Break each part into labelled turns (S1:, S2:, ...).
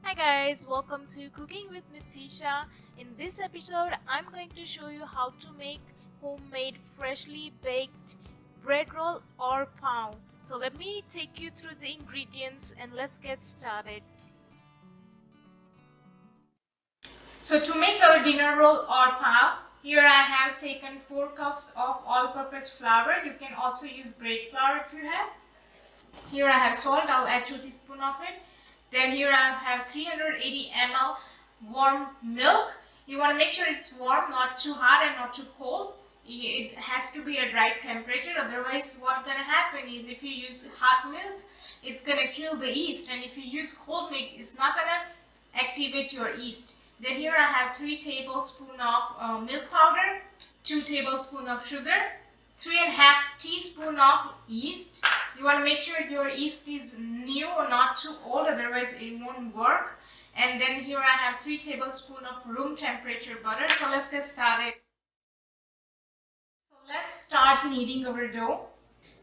S1: Hi guys, welcome to Cooking with Nitisha. In this episode, I'm going to show you how to make homemade freshly baked bread roll or pav. So let me take you through the ingredients and let's get started.
S2: So to make our dinner roll or pav, here I have taken 4 cups of all-purpose flour. You can also use bread flour if you have. Here I have salt, I'll add 2 teaspoons of it. Then here I have 380 ml warm milk. You want to make sure it's warm, not too hot and not too cold. It has to be at right temperature, otherwise what's going to happen is if you use hot milk, it's going to kill the yeast, and if you use cold milk, it's not going to activate your yeast. Then here I have 3 tablespoons of milk powder, 2 tablespoons of sugar, 3.5 teaspoons of yeast. You want to make sure your yeast is new or not too old, otherwise it won't work. And then here I have 3 tablespoons of room temperature butter. So let's get started. So let's start kneading our dough.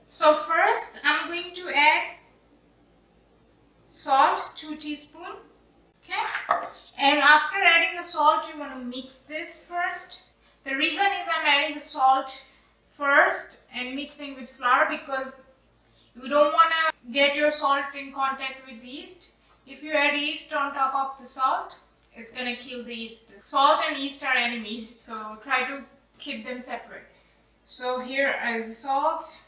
S2: So first I'm going to add salt, 2 teaspoons. Okay. And after adding the salt, you want to mix this first. The reason is I'm adding the salt first and mixing with flour because you don't want to get your salt in contact with yeast. If you add yeast on top of the salt, it's going to kill the yeast. Salt and yeast are enemies, so try to keep them separate. So here is the salt.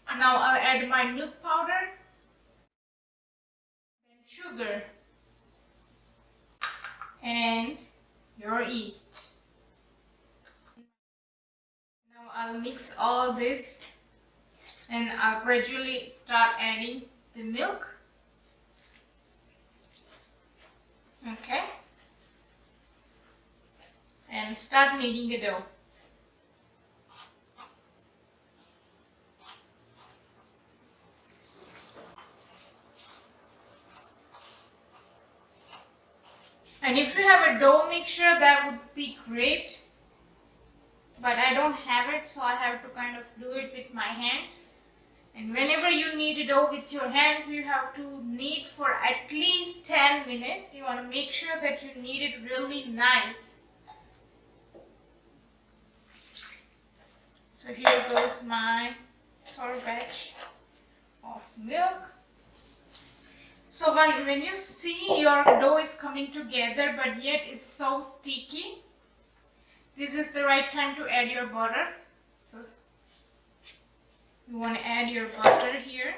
S2: Now I'll add my milk powder, then sugar, and your yeast. Now I'll mix all this and I'll gradually start adding the milk. Okay. And start kneading the dough. And if you have a dough mixture, that would be great. But I don't have it, so I have to kind of do it with my hands. And whenever you knead a dough with your hands, you have to knead for at least 10 minutes. You want to make sure that you knead it really nice. So here goes my third batch of milk. So when you see your dough is coming together but yet it's so sticky, this is the right time to add your butter. So you want to add your butter here.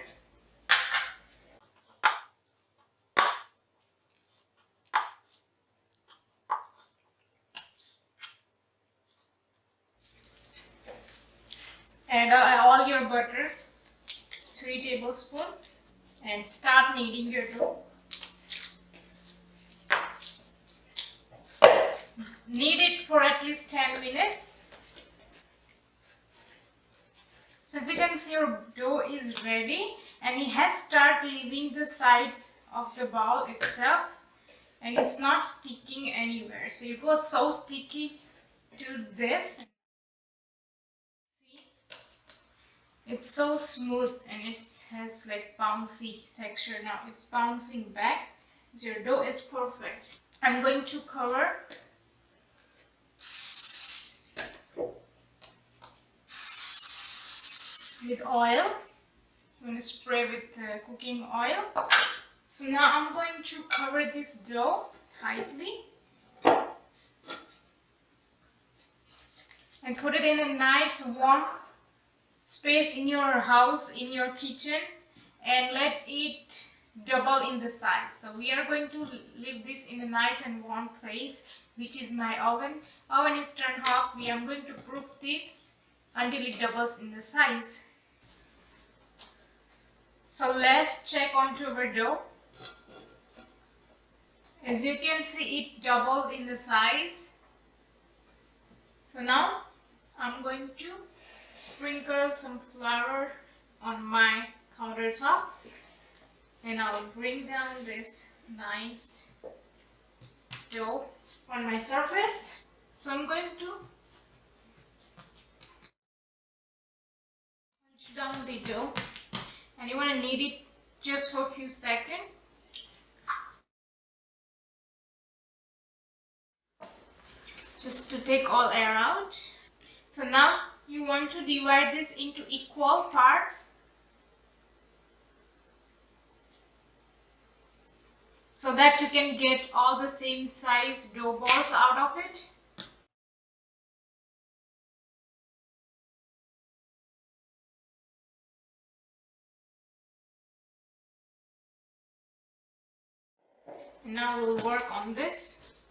S2: Add all your butter, 3 tablespoons, and start kneading your dough. Knead it for at least 10 minutes. So as you can see, your dough is ready and it has started leaving the sides of the bowl itself and it's not sticking anywhere. So it was so sticky to this. See, it's so smooth and it has like bouncy texture. Now it's bouncing back. So your dough is perfect. I'm going to cover with oil. I'm going to spray with cooking oil. So now I'm going to cover this dough tightly and put it in a nice warm space in your house, in your kitchen, and let it double in the size. So we are going to leave this in a nice and warm place, which is my oven. Oven is turned off. We are going to proof this until it doubles in the size. So let's check onto our dough. As you can see, it doubled in the size. So now I'm going to sprinkle some flour on my countertop and I'll bring down this nice dough on my surface. So I'm going to punch down the dough and you want to knead it just for a few seconds. just to take all air out. So now you want to divide this into equal parts so that you can get all the same size dough balls out of it. Now we'll work on this.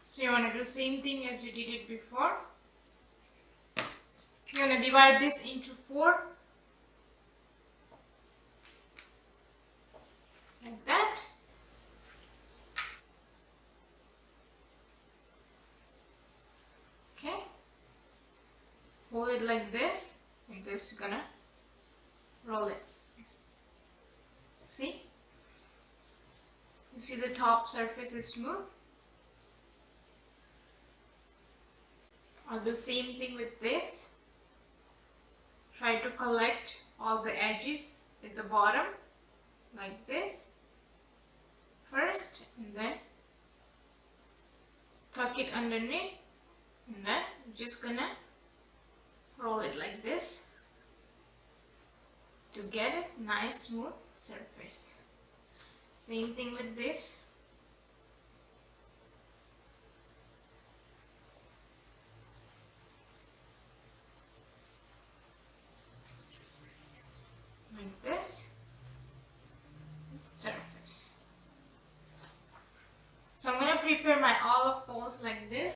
S2: So you want to do the same thing as you did it before. You're going to divide this into 4. Like that. Okay. Hold it like this. And this you're going to roll it. See? You see the top surface is smooth. I'll do the same thing with this. Try to collect all the edges at the bottom like this first, and then tuck it underneath, and then I'm just gonna roll it like this to get a nice smooth surface. Same thing with this. Like this surface. So I'm going to prepare my olive balls like this.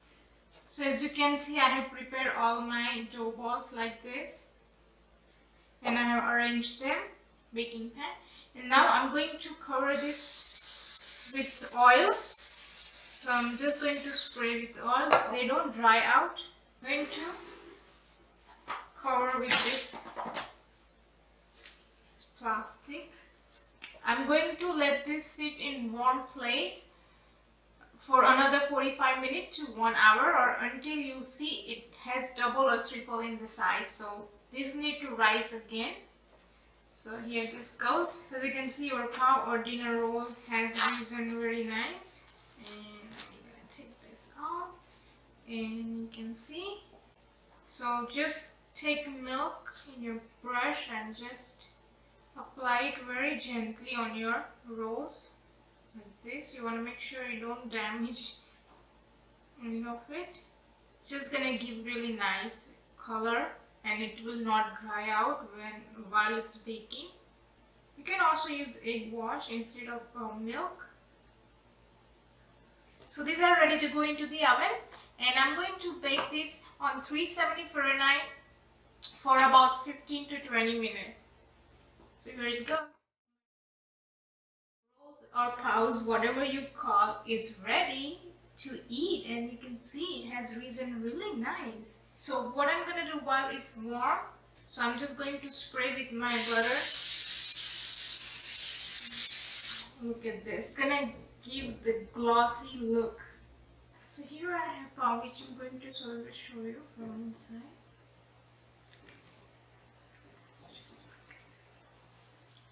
S2: So as you can see, I have prepared all my dough balls like this, and I have arranged them baking pan. And now I'm going to cover this with oil. So I'm just going to spray with oil so they don't dry out. I'm going to cover with this plastic. I'm going to let this sit in warm place for another 45 minutes to 1 hour, or until you see it has double or triple in the size. So this need to rise again. So here this goes. As you can see, your pav or dinner roll has risen very nice. And I'm gonna take this off, and you can see. So just take milk in your brush and just apply it very gently on your rolls like this. You want to make sure you don't damage any of it. It's just gonna give really nice color, and it will not dry out while it's baking. You can also use egg wash instead of milk. So these are ready to go into the oven, and I'm going to bake this on 370 Fahrenheit for about 15 to 20 minutes. So here it goes. Rolls or pavs, whatever you call, is ready to eat, and you can see it has risen really nice. So what I'm gonna do while it's warm, so I'm just going to spray with my butter. Look at this. It's gonna give the glossy look. So here I have pav, which I'm going to sort of show you from inside.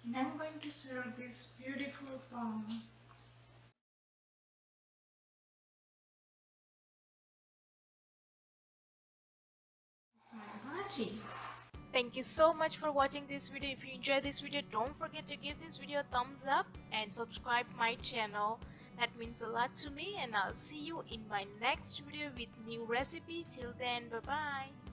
S2: And I'm going to serve this beautiful pav. Bhaji.
S1: Thank you so much for watching this video. If you enjoyed this video, don't forget to give this video a thumbs up and subscribe my channel. That means a lot to me, and I'll see you in my next video with new recipe. Till then, bye bye.